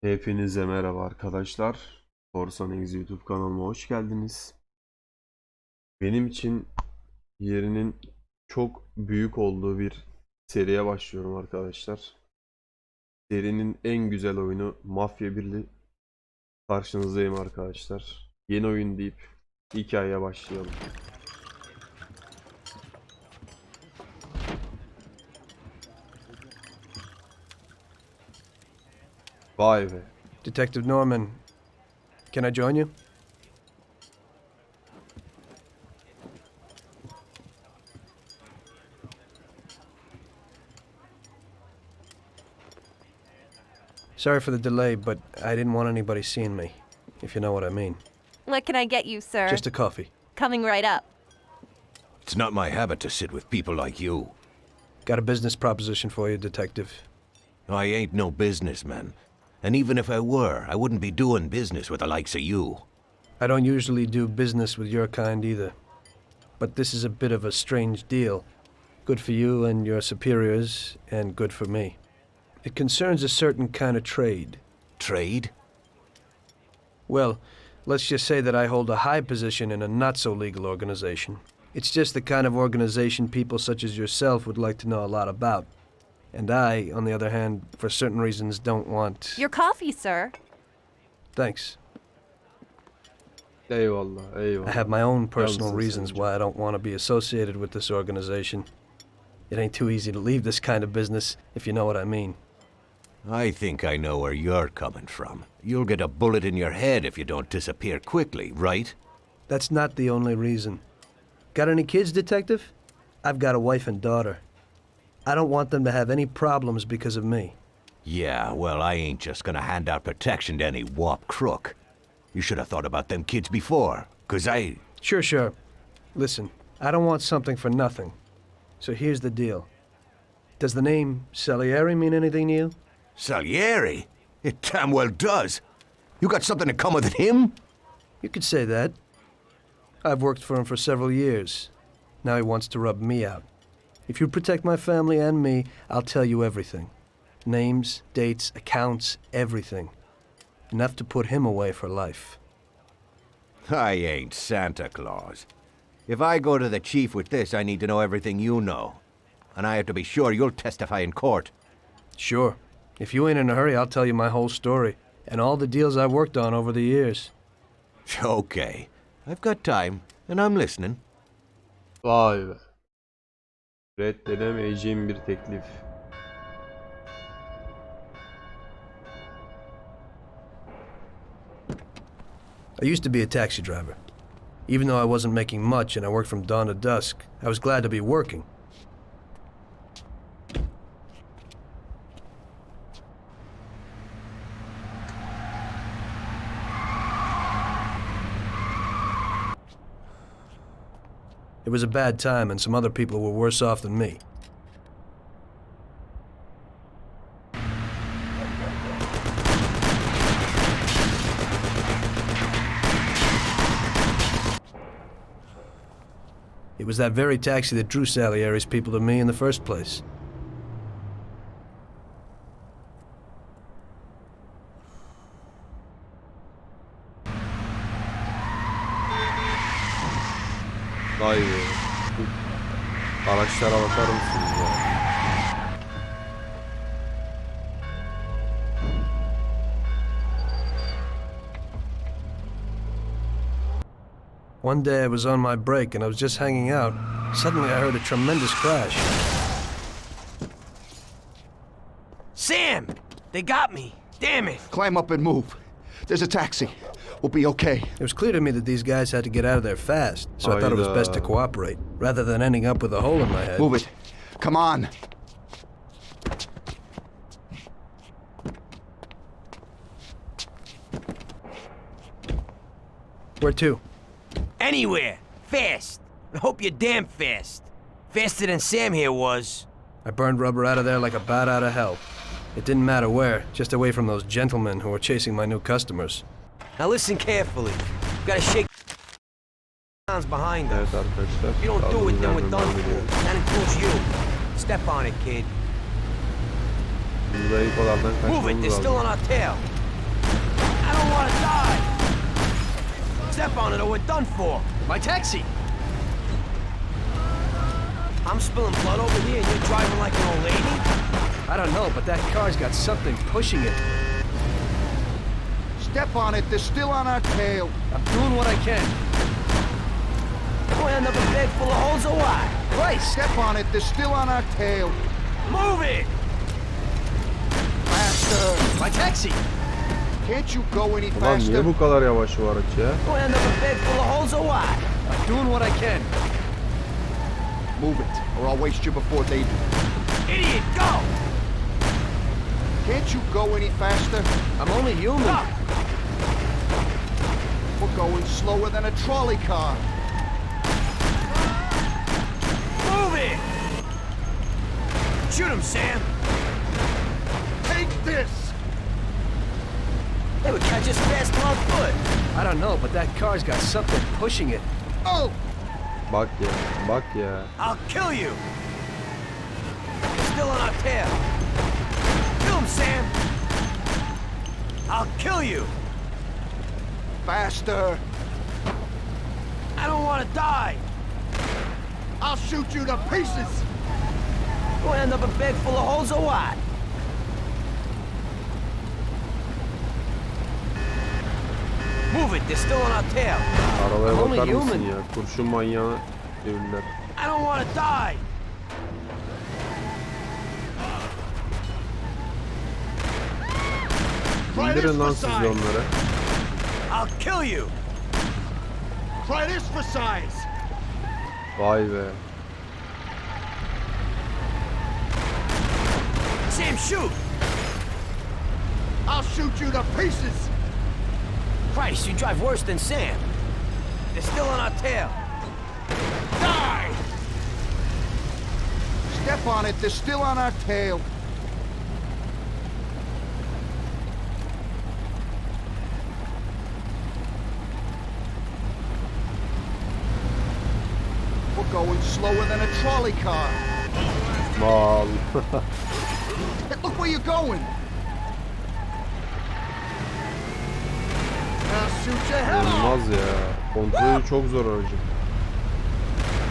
Hepinize merhaba arkadaşlar. KORSANexe YouTube kanalıma hoş geldiniz. Benim için yerinin çok büyük olduğu bir seriye başlıyorum arkadaşlar. Serinin en güzel oyunu Mafia 1'li karşınızdayım arkadaşlar. Yeni oyun deyip hikayeye başlayalım. Vay be. Detective Norman, can I join you? Sorry for the delay, but I didn't want anybody seeing me, if you know what I mean. What can I get you, sir? Just a coffee. Coming right up. It's not my habit to sit with people like you. Got a business proposition for you, Detective. I ain't no businessman. And even if I were, I wouldn't be doing business with the likes of you. I don't usually do business with your kind either. But this is a bit of a strange deal. Good for you and your superiors, and good for me. It concerns a certain kind of trade. Trade? Well, let's just say that I hold a high position in a not-so-legal organization. It's just the kind of organization people such as yourself would like to know a lot about. And I, on the other hand, for certain reasons, don't want... Your coffee, sir. Thanks. Eyvallah, eyvallah. I have my own personal Yalnızsın reasons sen. why I don't want to be associated with this organization. It ain't too easy to leave this kind of business, if you know what I mean. I think I know where you're coming from. You'll get a bullet in your head if you don't disappear quickly, right? That's not the only reason. Got any kids, Detective? I've got a wife and daughter. I don't want them to have any problems because of me. Yeah, well, I ain't just gonna hand out protection to any wop crook. You should have thought about them kids before, 'cause I... Sure. Listen, I don't want something for nothing. So here's the deal. Does the name Salieri mean anything to you? Salieri? It damn well does. You got something in common with him? You could say that. I've worked for him for several years. Now he wants to rub me out. If you protect my family and me, I'll tell you everything. Names, dates, accounts, everything. Enough to put him away for life. I ain't Santa Claus. If I go to the chief with this, I need to know everything you know. And I have to be sure you'll testify in court. Sure. If you ain't in a hurry, I'll tell you my whole story. And all the deals I've worked on over the years. Okay. I've got time, and I'm listening. Vay be. Reddedemeyeceğim bir teklif. I used to be a taxi driver. Even though I wasn't making much and I worked from dawn to dusk, I was glad to be working. It was a bad time and some other people were worse off than me. It was that very taxi that drew Salieri's people to me in the first place. Vay be. Araçlara bakar mısınız ya? One day I was on my break and I was just hanging out. Suddenly I heard a tremendous crash. Sam! They got me! Damn it! Climb up and move. There's a taxi. We'll be okay. It was clear to me that these guys had to get out of there fast, so I thought it was best to cooperate, rather than ending up with a hole in my head. Move it. Come on. Where to? Anywhere! Fast! I hope you're damn fast. Faster than Sam here was. I burned rubber out of there like a bat out of hell. It didn't matter where, just away from those gentlemen who were chasing my new customers. Now listen carefully. You gotta shake hands behind us. Evet arkadaşlar. If you don't do it, then we're done devam for. ediyoruz. That includes you. Step on it, kid. Burada ilk olandan Move it, they're kaçmamız still on lazım. our tail. don't want to die! Step on it or we're done for! My taxi! I'm spilling blood over here and you're driving like an old lady? I don't know, but that car's got something pushing it. Step on it, they're still on our tail. I'm doing what I can. We'll end up a bed full of holes or what? Christ! Step on it, they're still on our tail. Move it! Faster! My taxi! Can't you go any Ulan niye faster? bu kadar yavaş bu araç ya? We'll end up a bed full of holes or what? I'm doing what I can. Move it, or I'll waste you before they do. Idiot, go! Can't you go any faster? I'm only human. Stop! We're going slower than a trolley car. Move it! Shoot him, Sam! Take this! They would catch us faster on foot! I don't know, but that car's got something pushing it. Oh! Bak ya, bak ya. I'll kill you! They're still on our tail! Kill him, Sam! I'll kill you! Faster! I don't want to die! I'll shoot you to pieces! We'll end up a bed full of holes or what? Move it, they're still on our tail! Arabaya I'm only bakar mısın human. ya? Kurşun manyağı devriler. I don't want to die! İndirin lan siz de onları. I'll kill you! Try this for size! Vay be. Sam, shoot! I'll shoot you to pieces! Christ, you drive worse than Sam! They're still on our tail! Die! Step on it, they're still on our tail. We're going slower than a trolley car. Mal. Hey, look where you're going. I'll shoot your head off. İnanılmaz ya. Kontrolü çok zor aracın.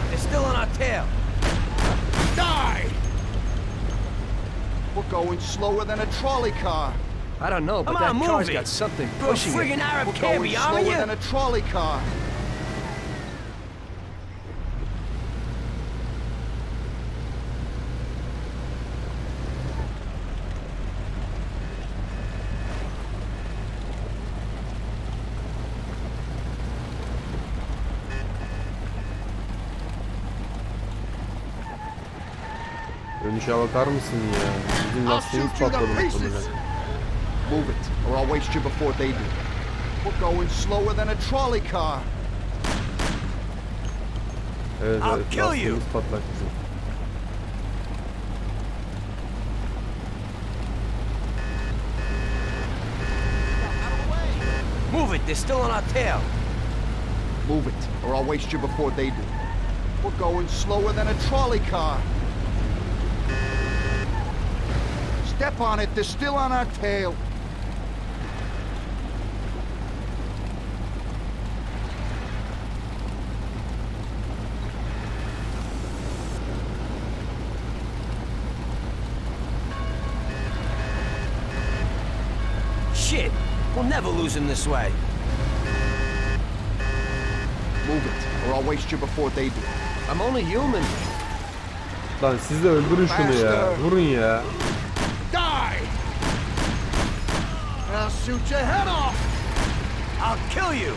They're still on our tail! Die! We're going slower than a trolley car. I don't know, but Come that on, move car's it. got something You're a pushing friggin' it. Arab We're carry, going aren't slower you? than a trolley car. Dönüşe bakar mısın ya? Bizim I'll lastiğimiz shoot you to patladı pieces. muhtemelen. Move it, or I'll waste you before they do. We're going slower than a trolley car. Evet, I'll evet, kill you. lastiğimiz patlak bizim. Move it, they're still on our tail! Move it, or I'll waste you before they do. We're going slower than a trolley car. Step on it, they're still on our tail. Shit! We'll never lose him this way! Move it, or I'll waste you before they do. I'm only human. Lan siz de öldürün şunu ya. Vurun ya. Die! I'll shoot your head off! I'll kill you!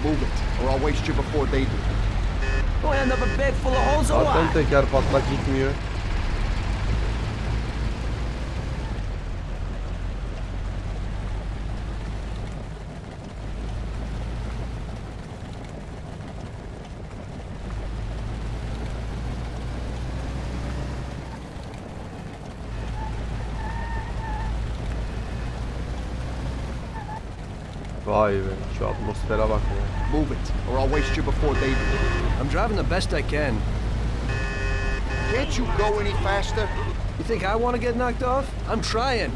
Move it, or I'll waste you before they do. We'll end up a bed full of holes or Zaten what? teker patlak gitmiyor. Vay be, şu atmosfere bak ya. Move it, or I'll waste you before they do. I'm driving the best I can. Can't you go any faster? You think I want to get knocked off? I'm trying.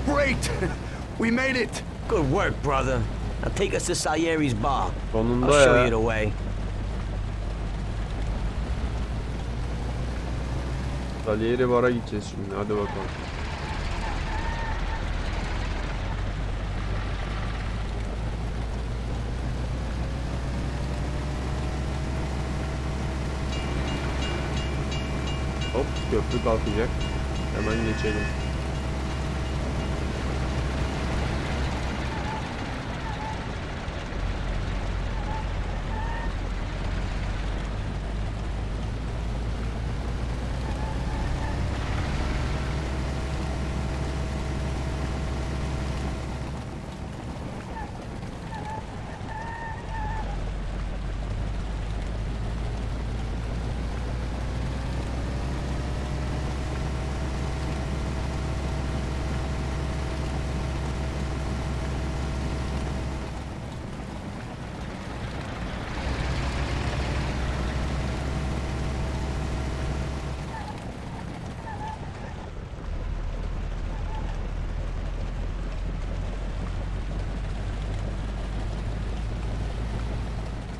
Great! We made it! Good work, brother. Now take us to Salieri's bar. I'll Sonunda show ya. you the way. Salieri bara gideceğiz şimdi. Hadi bakalım. Hop, köprü kalkacak. Hemen geçelim.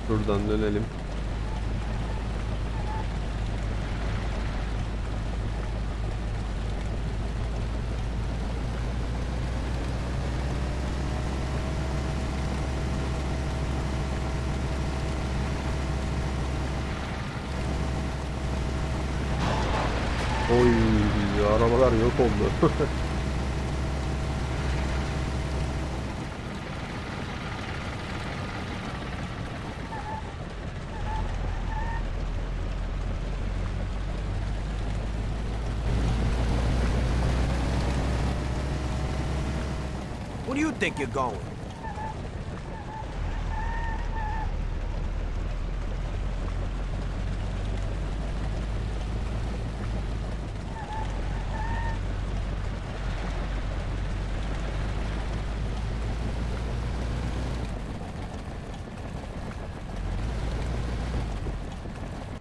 Buradan dönelim. Oy, arabalar yok oldu. Where do you think you're going?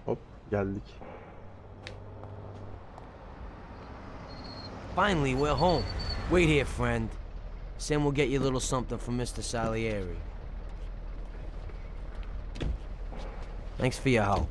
Hop, geldik. Finally, we're home. Wait here, friend. Sam will get you a little something from Mr. Salieri. Thanks for your help.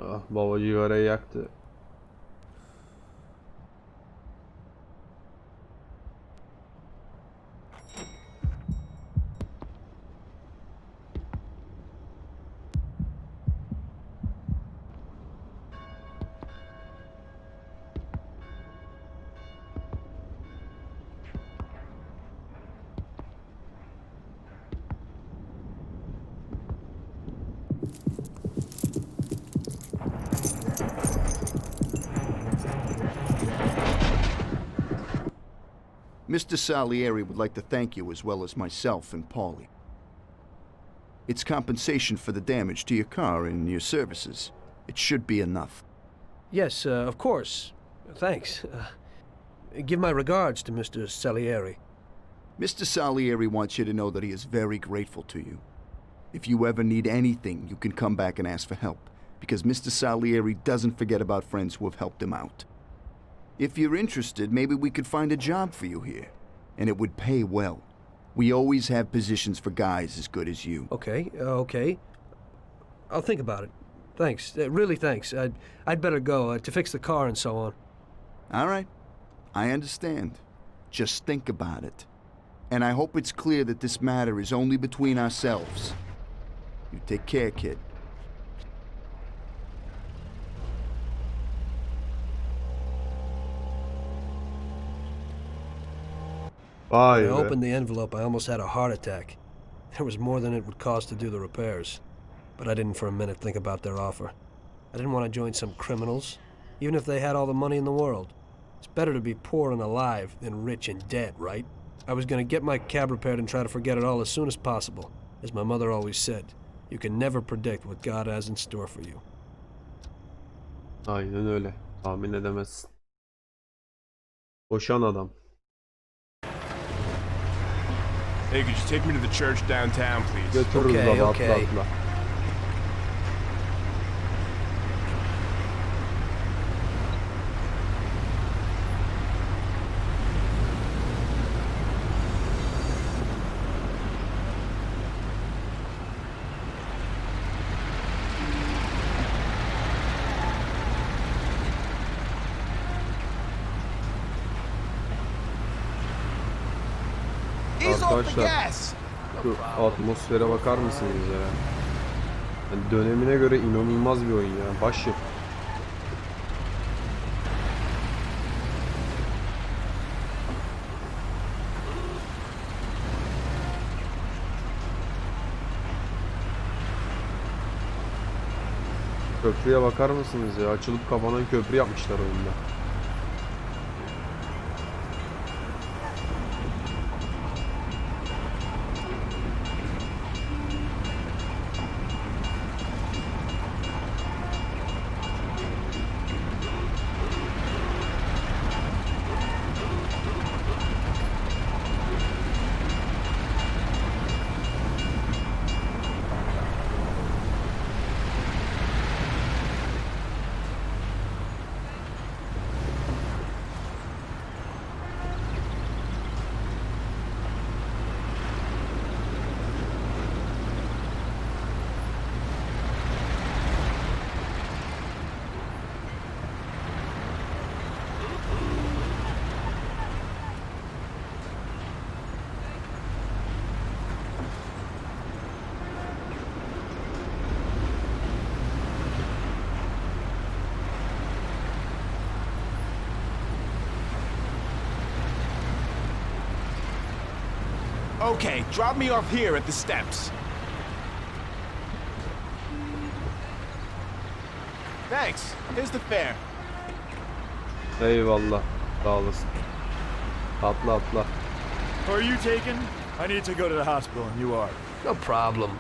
Ah, baba cigarayı yaktı. Mr. Salieri would like to thank you as well as myself and Paulie. It's compensation for the damage to your car and your services. It should be enough. Yes, of course. Thanks. Give my regards to Mr. Salieri. Mr. Salieri wants you to know that he is very grateful to you. If you ever need anything, you can come back and ask for help, because Mr. Salieri doesn't forget about friends who have helped him out. If you're interested, maybe we could find a job for you here, and it would pay well. We always have positions for guys as good as you. Okay, okay. I'll think about it. Thanks. Really, thanks. I'd better go to fix the car and so on. All right. I understand. Just think about it. And I hope it's clear that this matter is only between ourselves. You take care, kid. Vay When I be. opened the envelope, I almost had a heart attack. There was more than it would cost to do the repairs. But I didn't for a minute think about their offer. I didn't want to join some criminals, even if they had all the money in the world. It's better to be poor and alive than rich and dead, right? I was going to get my cab repaired and try to forget it all as soon as possible. As my mother always said, you can never predict what God has in store for you. Aynen öyle. Tahmin edemezsin. Koşan adam. Hey, could you take me to the church downtown, please? Götürürüz Okay, baba, okay. atla atla. Ease off the Arkadaşlar gas. şu atmosfere bakar mısınız ya? Yani dönemine göre inanılmaz bir oyun ya. Başyapıt. Köprüye bakar mısınız ya? Açılıp kapanan köprü yapmışlar oyunda. Okay, drop me off here at the steps. Thanks. Here's the fare. Eyvallah. Sağ olasın. Atla atla. Who are you taking? I need to go to the hospital, and you are. No problem.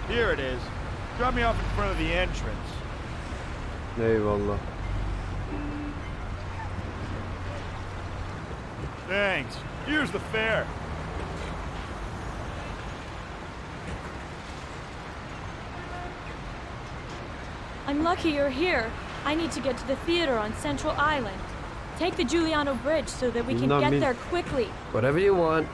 Here it is. Drop me off in front of the entrance. Eyvallah. Thanks. Here's the fare. I'm lucky you're here. I need to get to the theater on Central Island. Take the Giuliano Bridge so that we can Bundan get bir- there quickly. Whatever you want.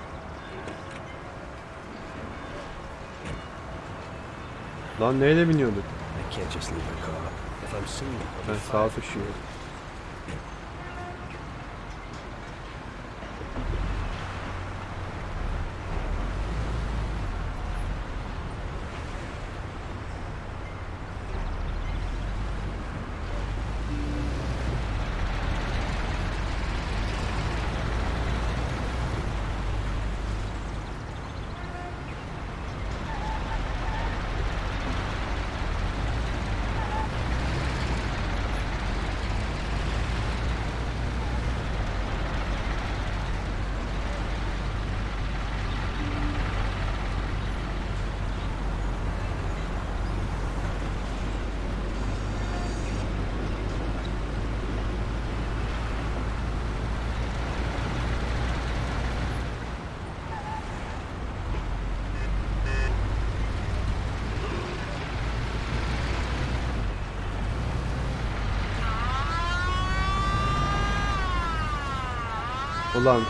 Lan neyle biniyorduk? I can't just leave the car. If I'm seen, I'll be Ben fired sağa for tıkıyorum. sure. Ulan.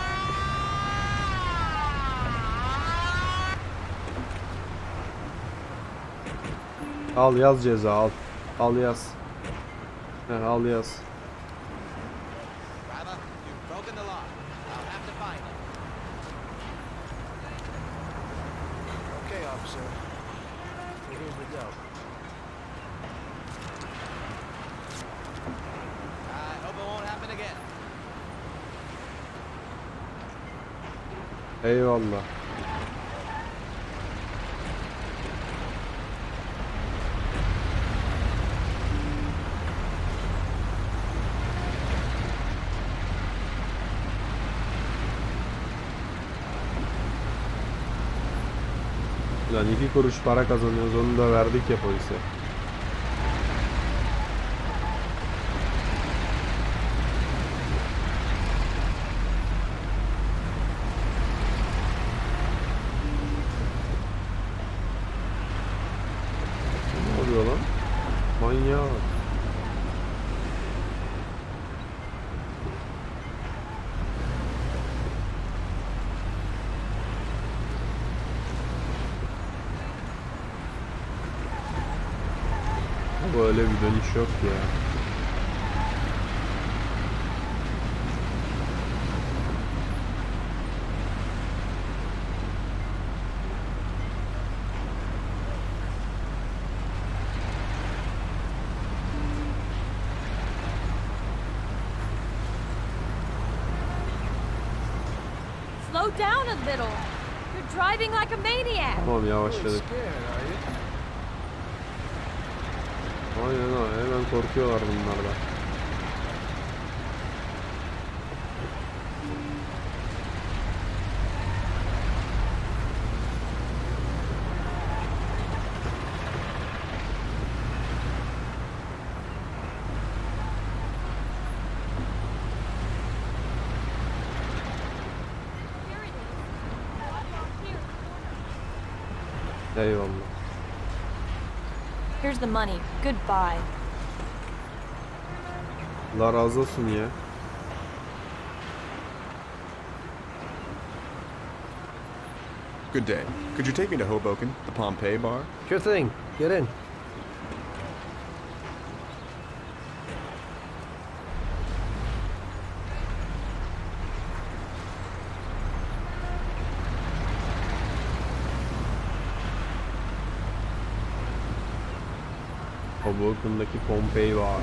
Al yaz ceza al. Al yaz. Al yaz. Driver, you've broken the law. I'll have to find you. Okay, officer. Here's the dough. I hope it won't happen again. Eyvallah. Lan 2 kuruş para kazanıyoruz, onu da verdik ya polise. Ne oluyor lan? Manyak. Böyle bir dönüş yok ya. Slow down a little. You're driving like a maniac. Tamam yavaşladık. Aynen öyle. Hemen korkuyorlar bunlardan. Eyvallah. Here's the money. Goodbye. Allah razı olsun ya. Good day. Could you take me to Hoboken, the Pompeii bar? Sure thing. Get in. Hoboken'daki Pompei var.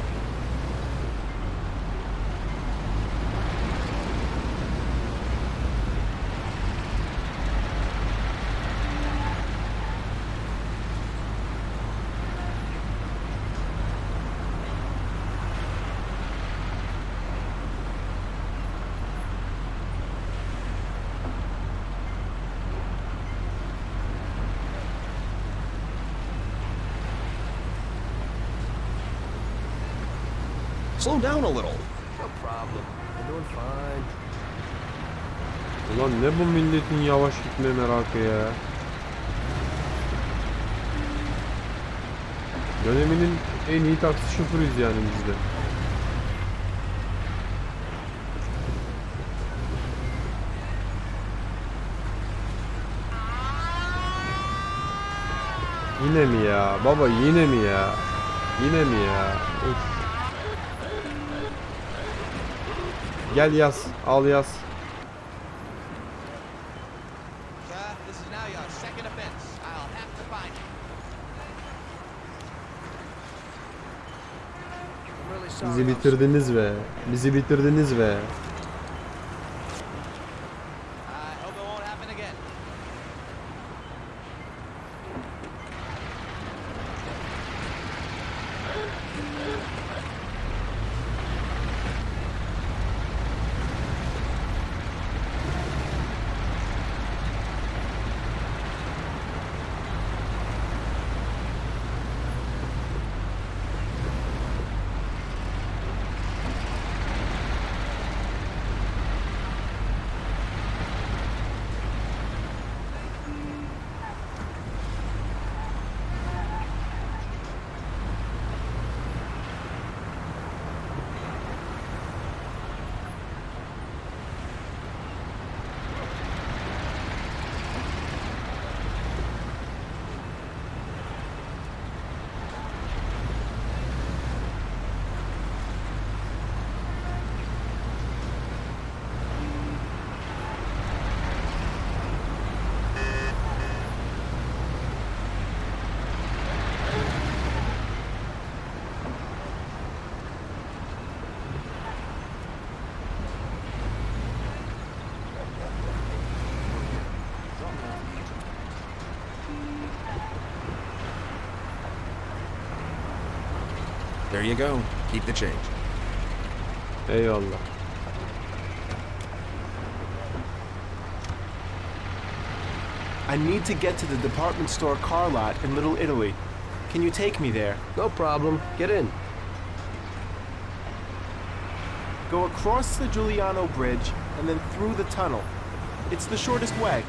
Slow down a little. No problem. I'm doing fine. Ulan ne bu milletin yavaş gitme merakı ya. Döneminin en iyi taksi şoförüyüz yani biz de. Yine mi ya? Baba yine mi ya? Yine mi ya? Of. Gel yaz. Al yaz. Sir, this is now your second offense. I'll have to find you. I'm really sorry, Bizi officer. bitirdiniz be. Bizi bitirdiniz be. I hope it won't happen again. There you go. Keep the change. Eyvallah. I need to get to the department store car lot in Little Italy. Can you take me there? No problem. Get in. Go across the Giuliano Bridge and then through the tunnel. It's the shortest way.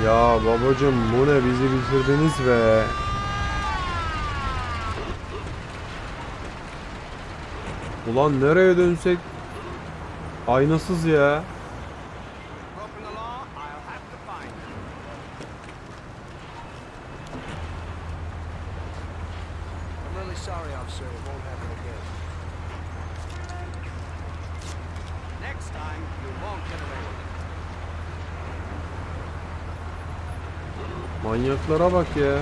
Ya babacım bu ne, bizi bitirdiniz be. Ulan nereye dönsek aynasız ya. Broken the law, I'll have to find you. I'm really sorry, officer. It won't happen again. Next time, you won't get away with it. Manyaklara bak ya.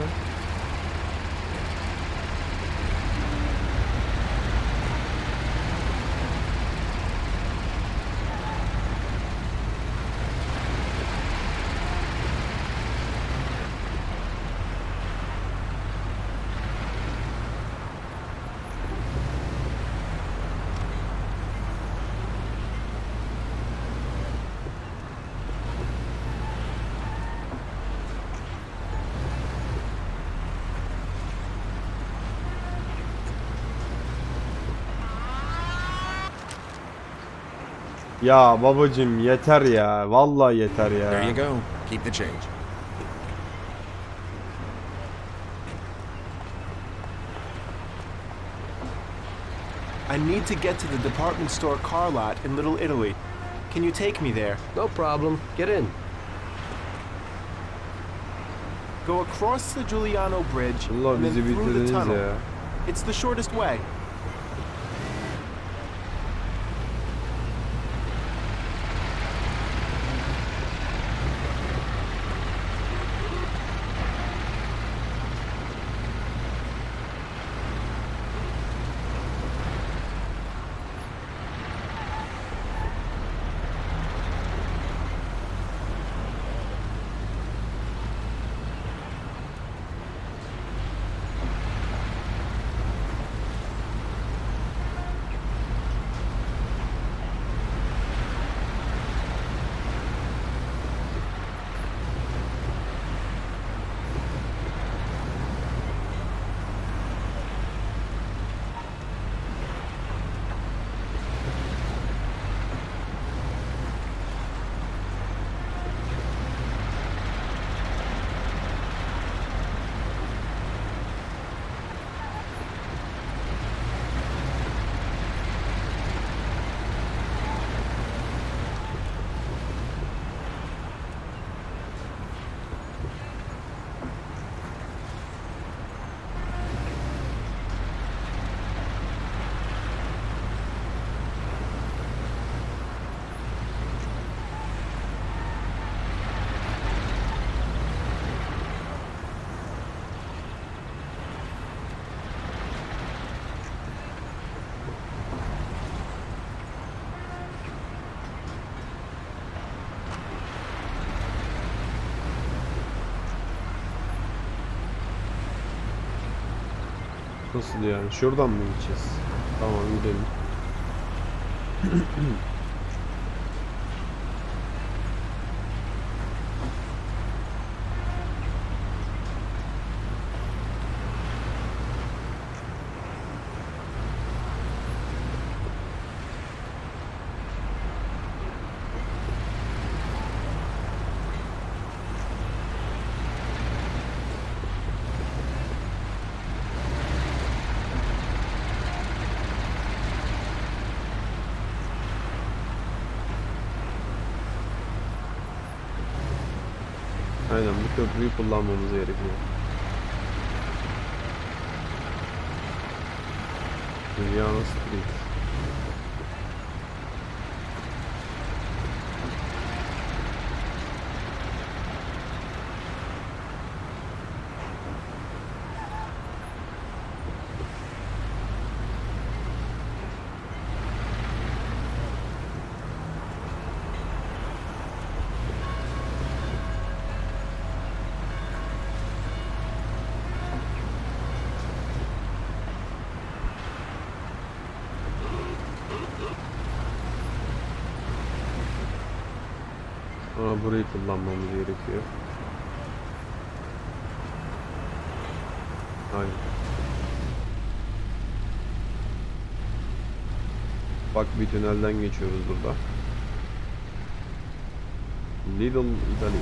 Ya babacım yeter ya. Vallahi yeter ya. There you go. Keep the change. I need to get to the department store car lot in Little Italy. Can you take me there? No problem. Get in. Go across the Giuliano Bridge Allah and then bizi through the bitirdiniz tunnel. ya. It's the shortest way. Nasıl yani? Şuradan mı gideceğiz? Tamam gidelim. Aynen bu köprüyü kullanmamız gerekiyor. Dünya nasıl değil? Ama burayı kullanmamız gerekiyor. Aynen. Bak bir tünelden geçiyoruz burada. Little Italy.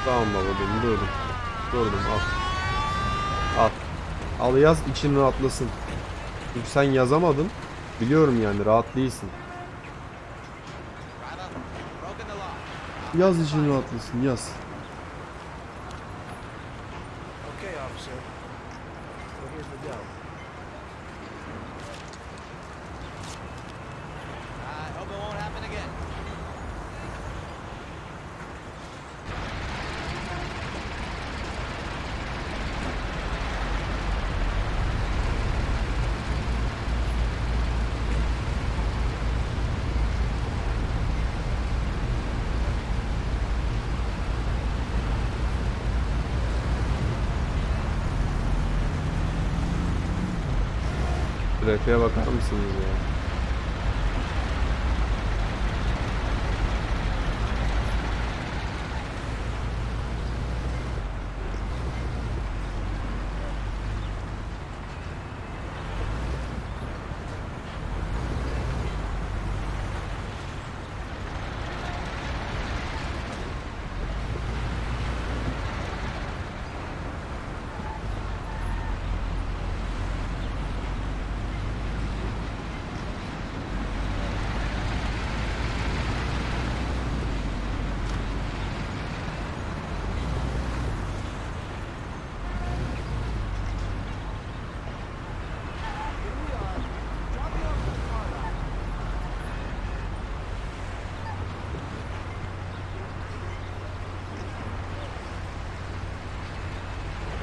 Tamam baba benim durdum. Durdum al. Al. Al yaz için rahatlasın. Çünkü sen yazamadın. Biliyorum yani rahat değilsin. Yaz için rahatlasın yaz. Okay, officer. Well, here's the dough. I hope it won't happen again. Trafiğe bakar mısınız ya?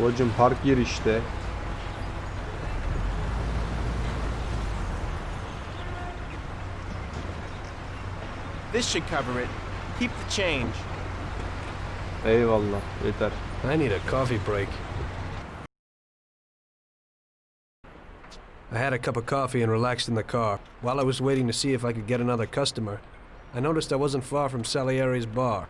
Hocam park yeri işte. This should cover it. Keep the change. Eyvallah yeter. I need a coffee break. I had a cup of coffee and relaxed in the car. While I was waiting to see if I could get another customer, I noticed I wasn't far from Salieri's bar.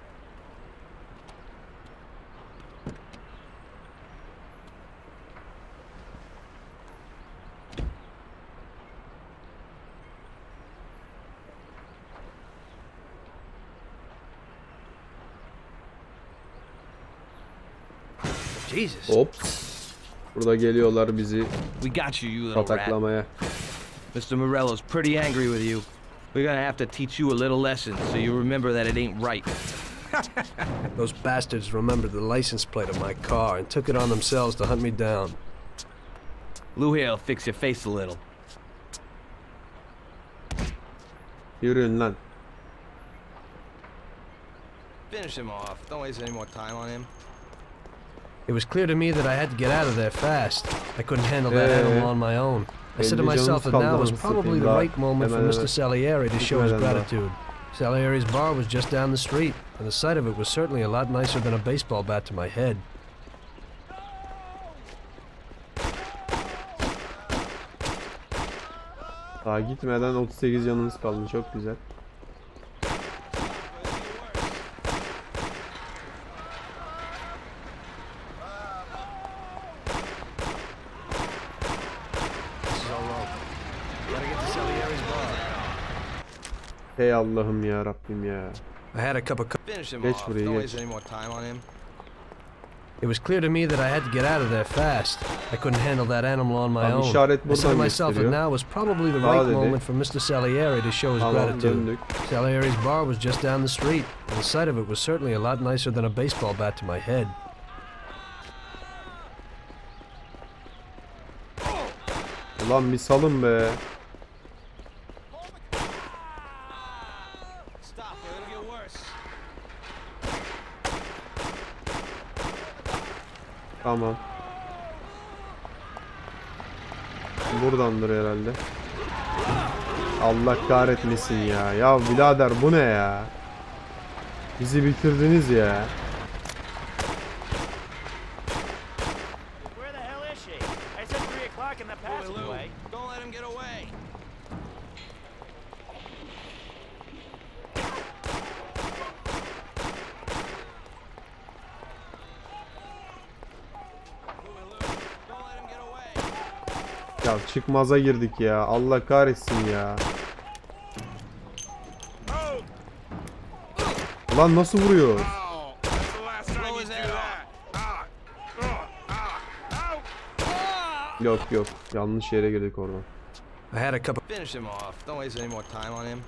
Jesus. Ops. Burada geliyorlar bizi We got you, you little rat. pataklamaya. Mr. Morello's pretty angry with you. We're gonna have to teach you a little lesson so you remember that it ain't right. Those bastards remembered the license plate of my car and took it on themselves to hunt me down. Lou here'll fix your face a little. Yürüyün lan. Finish him off. Don't waste any more time on him. It was clear to me that I had to get out of there fast. I couldn't handle that animal on my own. I said to myself that now was probably the right moment for Mr. Salieri to show his gratitude. Salieri's bar was just down the street, and the sight of it was certainly a lot nicer than a baseball bat to my head. Daha gitmeden 38 canımız kaldı. Çok güzel. Hey Allah'ım ya Rabbim ya. I had a cup of Finish him Geç off. buraya, Don't geç. waste any more time on him. It was clear to me that I had to get out of there fast. I couldn't handle that animal on my Abi own. işaret I said to buradan myself that gösteriyor. now was probably the Sağ right dedi. moment for Mr. Salieri to show his Tamam, gratitude. döndük. Salieri's bar was just down the street, and the sight of it was certainly a lot nicer than a baseball bat to my head. Ulan bir salın be. Stop or it'll get worse. Tamam. Buradandır herhalde. Allah kahretmesin ya. Ya birader bu ne ya? Bizi bitirdiniz ya. Where the hell is she? I said 3 o'clock in the passageway. Don't let him get away. Don't let him get away. Ya çıkmaza girdik ya. Allah kahretsin ya. Ulan nasıl vuruyor? Blow his head off. Yok yok. Yanlış yere girdik oradan. I had a cup of... Finish him off. Don't waste any more time on him.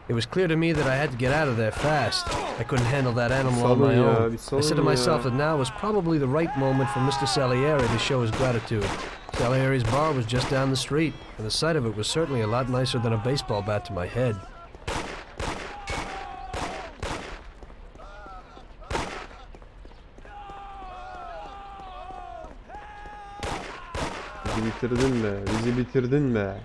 It was clear to me that I had to get out of there fast. I couldn't handle that animal on Salın my ya, own. bir I salın said to myself ya. that now was probably the right moment for Mr. Salieri to show his gratitude. Salieri's bar was just down the street, and the sight of it was certainly a lot nicer than a baseball bat to my head. Bizi bitirdin be. Bizi bitirdin be.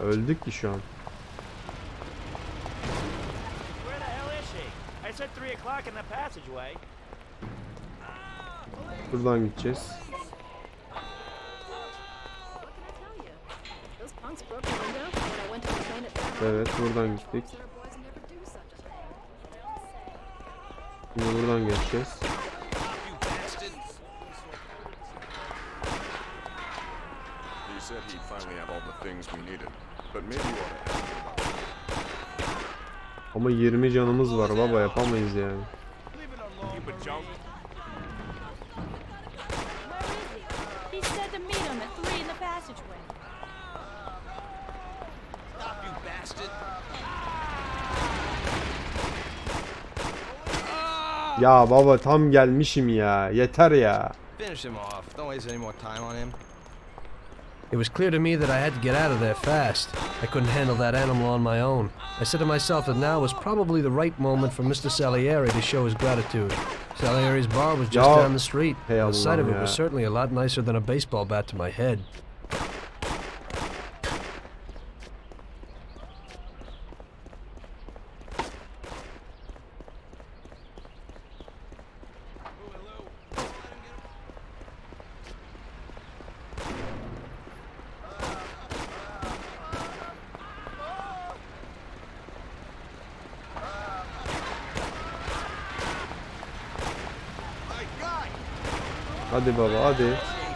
Öldük ki şu an. Where the hell is she? I said 3 o'clock in the passageway. Buradan gideceğiz. Those punks broke the window when I went to the train at their home. Evet buradan gittik. Center boys never do such a thing. Şimdi buradan geçeceğiz. He said he'd finally have all the things we needed, but maybe you ought to ask him about it. Ama 20 canımız var baba, yapamayız yani. You junk. Where is he? He said to meet him at 3 in the passageway. Stop, you bastard. Ya baba tam gelmişim ya. Yeter ya. Finish him off. Don't waste any more time on him. It was clear to me that I had to get out of there fast. I couldn't handle that animal on my own. I said to myself that now was probably the right moment for Mr. Salieri to show his gratitude. Salieri's bar was just Ya, down the street. hey The sight of Allah'ım it was ya. certainly a lot nicer than a baseball bat to my head. Hadi baba hadi.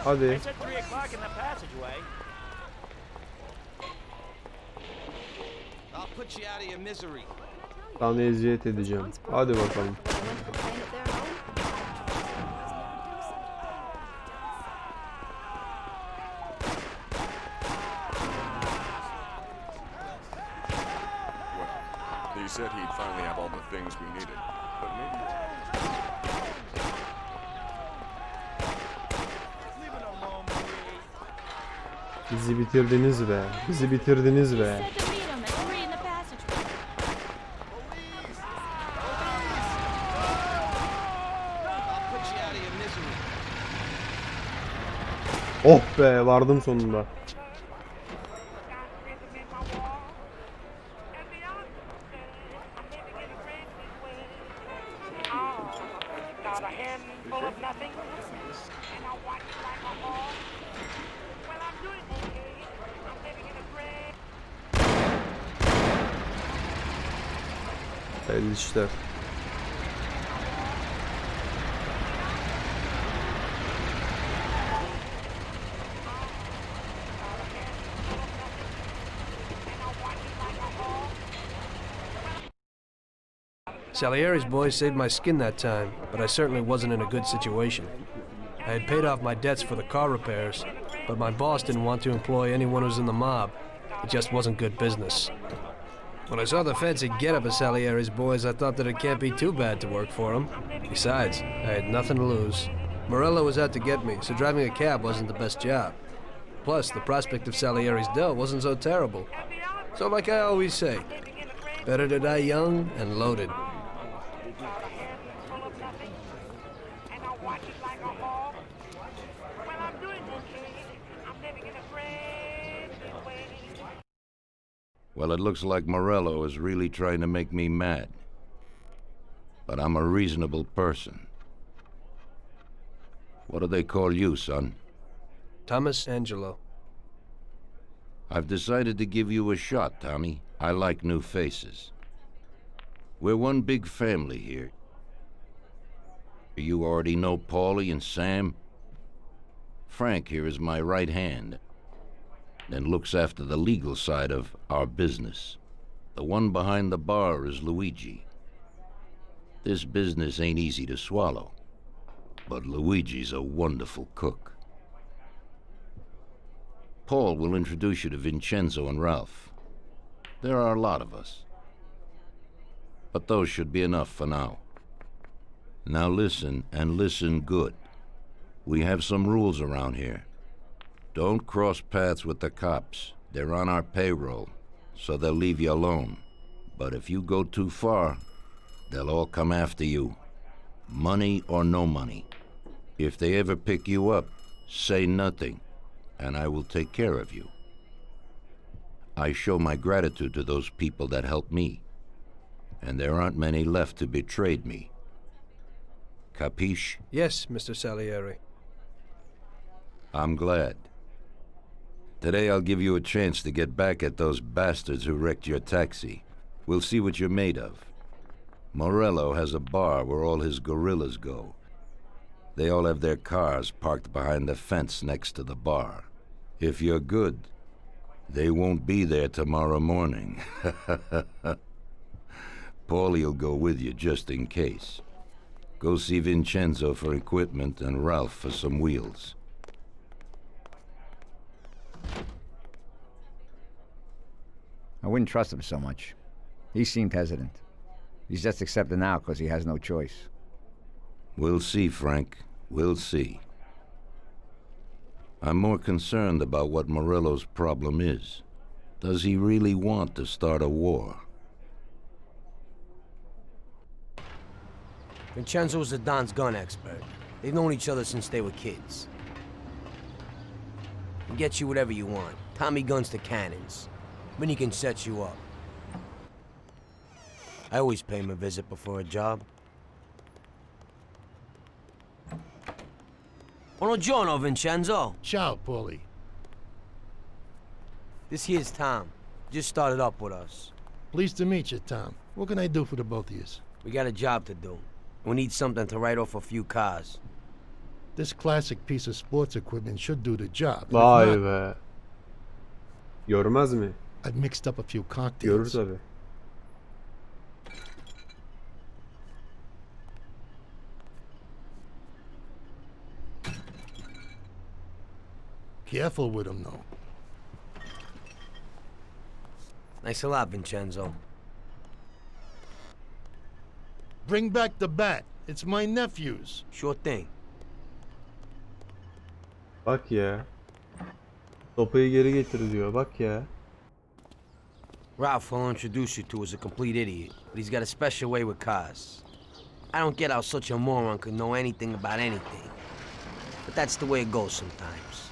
Hadi. I said 3 o'clock in the passageway. I'll put you out of your misery. Sana eziyet edeceğim. Hadi bakalım. When I went to the train at their home. Well, he said he'd finally have all the things we needed, but maybe you ought to Bizi bitirdiniz be. Bizi bitirdiniz He be. said to meet him at 3 in the passageway. Oh be, vardım sonunda. Belli işler. Salieri's boys saved my skin that time, but I certainly wasn't in a good situation. I had paid off my debts for the car repairs, but my boss didn't want to employ anyone who's in the mob. It just wasn't good business. When I saw the fancy getup of Salieri's boys, I thought that it can't be too bad to work for them. Besides, I had nothing to lose. Morello was out to get me, so driving a cab wasn't the best job. Plus, the prospect of Salieri's dough wasn't so terrible. So like I always say, better to die young and loaded. Well, it looks like Morello is really trying to make me mad. But I'm a reasonable person. What do they call you, son? Thomas Angelo. I've decided to give you a shot, Tommy. I like new faces. We're one big family here. You already know Paulie and Sam. Frank here is my right hand, and looks after the legal side of our business. The one behind the bar is Luigi. This business ain't easy to swallow, but Luigi's a wonderful cook. Paul will introduce you to Vincenzo and Ralph. There are a lot of us, but those should be enough for now. Now listen, and listen good. We have some rules around here. Don't cross paths with the cops. They're on our payroll, so they'll leave you alone. But if you go too far, they'll all come after you. Money or no money. If they ever pick you up, say nothing, and I will take care of you. I show my gratitude to those people that helped me, and there aren't many left who betrayed me. Capiche? Yes, Mr. Salieri. I'm glad. Today I'll give you a chance to get back at those bastards who wrecked your taxi. We'll see what you're made of. Morello has a bar where all his gorillas go. They all have their cars parked behind the fence next to the bar. If you're good, they won't be there tomorrow morning. Paulie'll go with you just in case. Go see Vincenzo for equipment and Ralph for some wheels. I wouldn't trust him so much. He seemed hesitant. He's just accepted now because he has no choice. We'll see, Frank. We'll see. I'm more concerned about what Morello's problem is. Does he really want to start a war? Vincenzo's the Don's gun expert. They've known each other since they were kids. He gets you whatever you want. Tommy guns to cannons. Then he can set you up. I always pay him a visit before a job. Buongiorno, Vincenzo. Ciao, Paulie. This here's Tom. Just started up with us. Pleased to meet you, Tom. What can I do for the both of you? We got a job to do. We need something to write off a few cars. This classic piece of sports equipment should do the job. Vay be. Görmez mi? I've mixed up a few Görür cocktails. tabii. Careful with them, though. Thanks a lot, Vincenzo. Bring back the bat. It's my nephew's. Sure thing. Bak ya. Sopayı geri getir diyor. Bak ya. Ralph will introduce you to is a complete idiot, but he's got a special way with cars. I don't get how such a moron could know anything about anything. But that's the way it goes sometimes.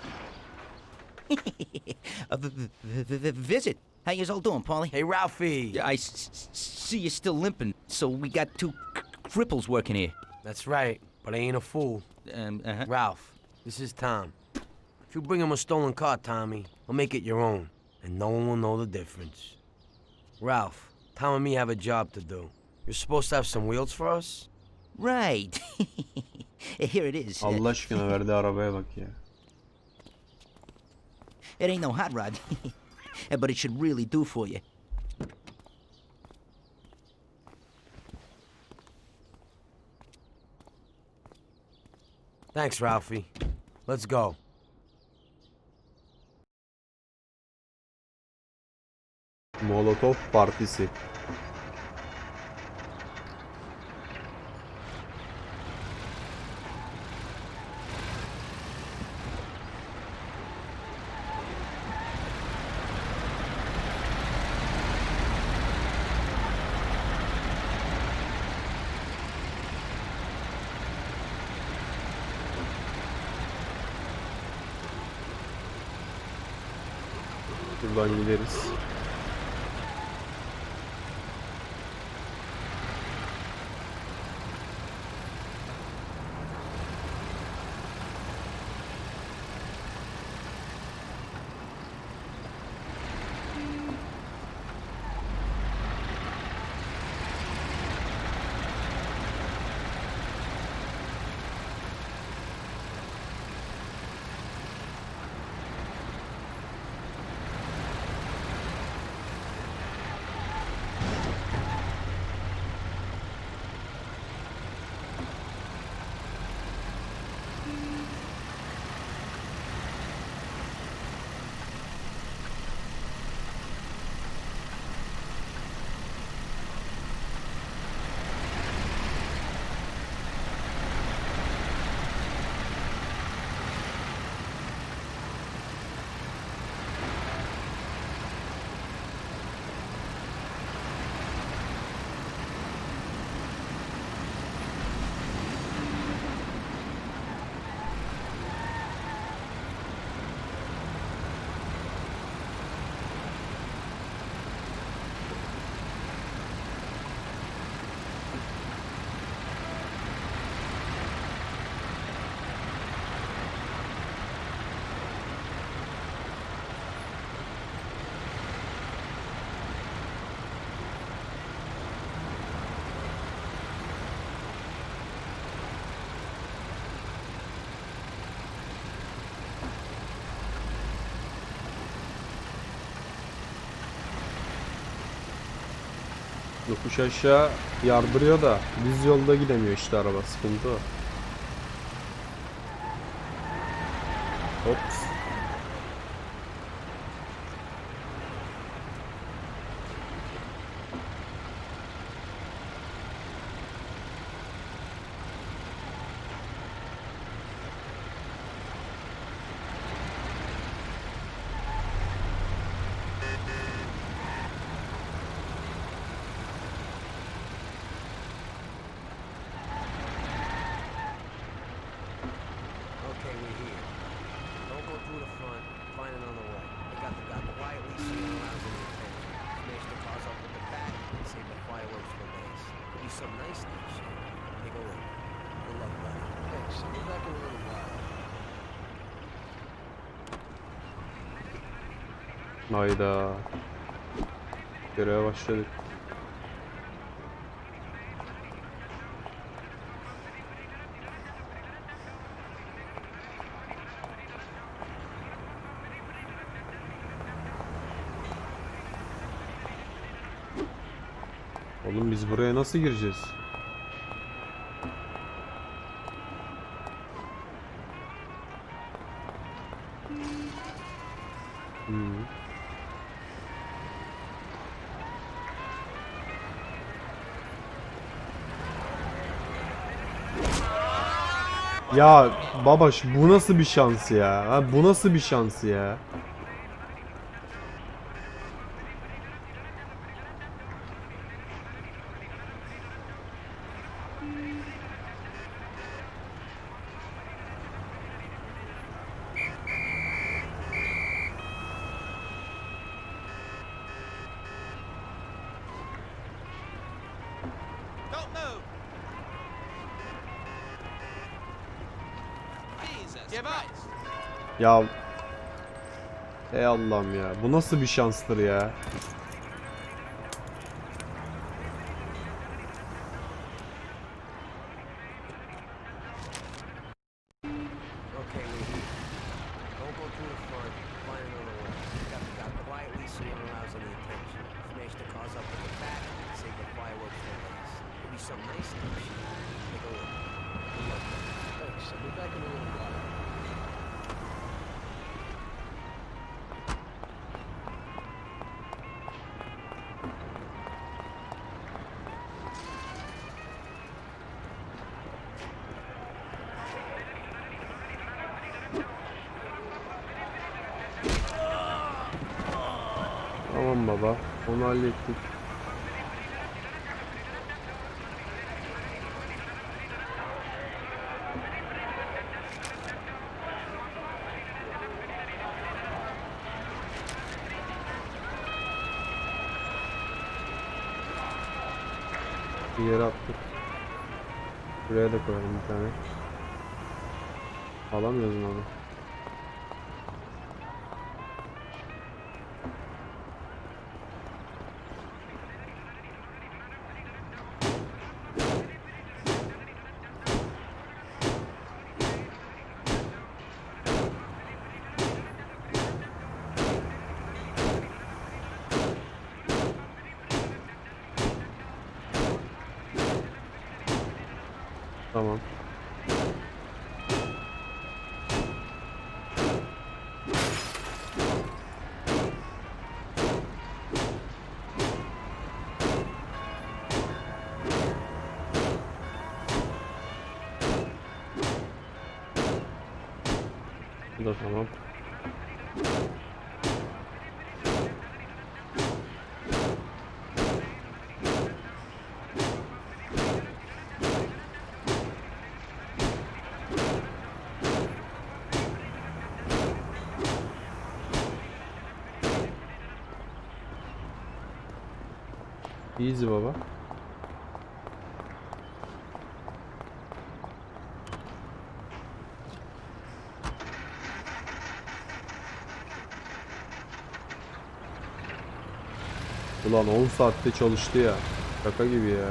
Visit. How you all doing, Paulie? Hey, Ralphie. I see you're still limping, so we got two cripples working here. That's right, but I ain't a fool. Ralph, this is Tom. If you bring him a stolen car, Tommy, I'll make it your own, and no one will know the difference. Ralph, Tom and me have a job to do. You're supposed to have some wheels for us? Right. Here it is. Allah aşkına verdiği arabaya bak ya. It ain't no hot rod, but it should really do for you. Thanks, Ralphie. Let's go. Molotov partisi. Buradan gideriz. Yokuş aşağı yardırıyor da düz yolda gidemiyor işte araba, sıkıntı o. Hops. Okay, we're here. Don't go through the front. Find another way. They got the guy quietly singing around in the attention. Smash the cars up with the back and save the fireworks for last. Be some nice things. Take a look. Good luck, buddy. Thanks. I'll be back in a little while. Hayda. Göreve başladık. Oğlum biz buraya nasıl gireceğiz? Ya babaş, bu nasıl bir şans ya? Ha, bu nasıl bir şans ya? Ya. Ey Allah'ım ya. Bu nasıl bir şanstır ya? Okay, we don't go through the front. Find another way. Got the guy quietly so he don't arouse any attention. Smash the cars up in the back. Save the fireworks for last. Maybe some nice things. Take a look. Good luck. Thanks. I'll be back in a little while. Tamam baba. Onu hallettik. Bir yere attık. Buraya da koyalım bir tane. Alamıyoruz mu onu? Tamam. Bu da tamam. Easy baba. Ulan 10 saatte çalıştı ya. Şaka gibi ya.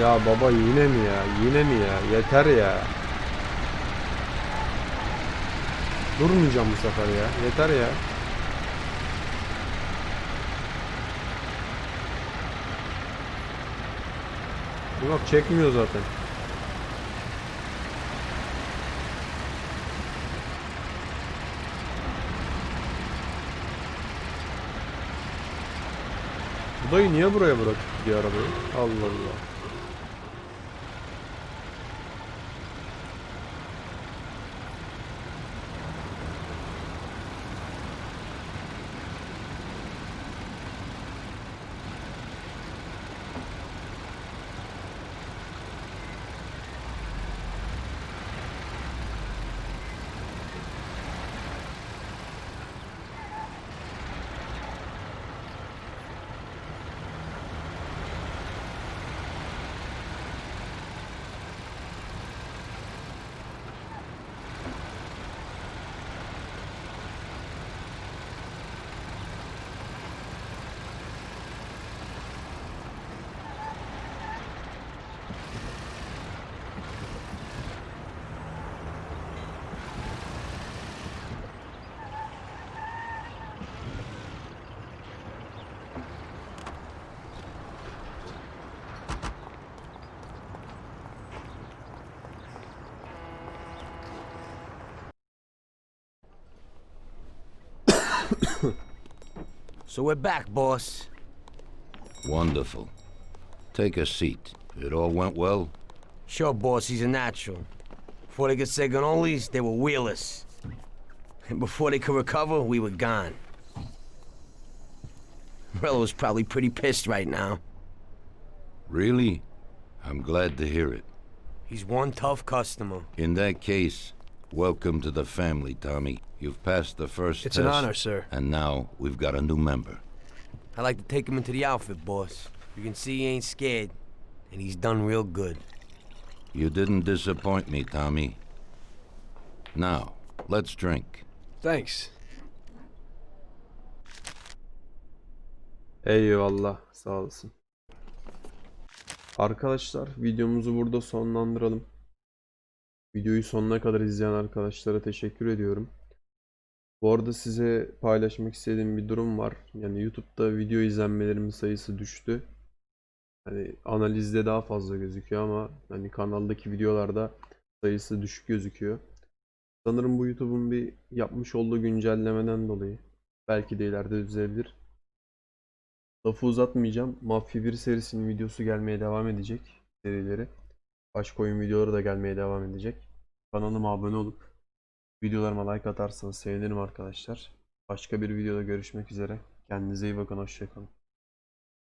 Ya baba yine mi ya? Yine mi ya? Yeter ya. Durmayacağım bu sefer ya. Yeter ya. Yok çekmiyor zaten. Bu dayı niye buraya bırakıp gidiyor arabayı? Allah Allah. So we're back, boss. Wonderful. Take a seat. It all went well? Sure, boss, he's a natural. Before they could say cannolis, they were wheelers. And before they could recover, we were gone. Morello's probably pretty pissed right now. Really? I'm glad to hear it. He's one tough customer. In that case, welcome to the family, Tommy. You've passed the first It's test. an honor, sir. And now we've got a new member. I like to take him into the outfit, boss. You can see he ain't scared. And he's done real good. You didn't disappoint me, Tommy. Now, let's drink. Thanks. Eyvallah, sağ olasın. Arkadaşlar videomuzu burada sonlandıralım. Videoyu sonuna kadar izleyen arkadaşlara teşekkür ediyorum. Bu arada size paylaşmak istediğim bir durum var. Yani YouTube'da video izlenmelerimin sayısı düştü. Hani analizde daha fazla gözüküyor ama hani kanaldaki videolarda sayısı düşük gözüküyor. Sanırım bu YouTube'un bir yapmış olduğu güncellemeden dolayı. Belki de ileride düzelebilir. Lafı uzatmayacağım. Mafia 1 serisinin videosu gelmeye devam edecek. Serileri. Başka oyun videoları da gelmeye devam edecek. Kanalıma abone olup videolarıma like atarsanız sevinirim arkadaşlar. Başka bir videoda görüşmek üzere. Kendinize iyi bakın. Hoşça kalın.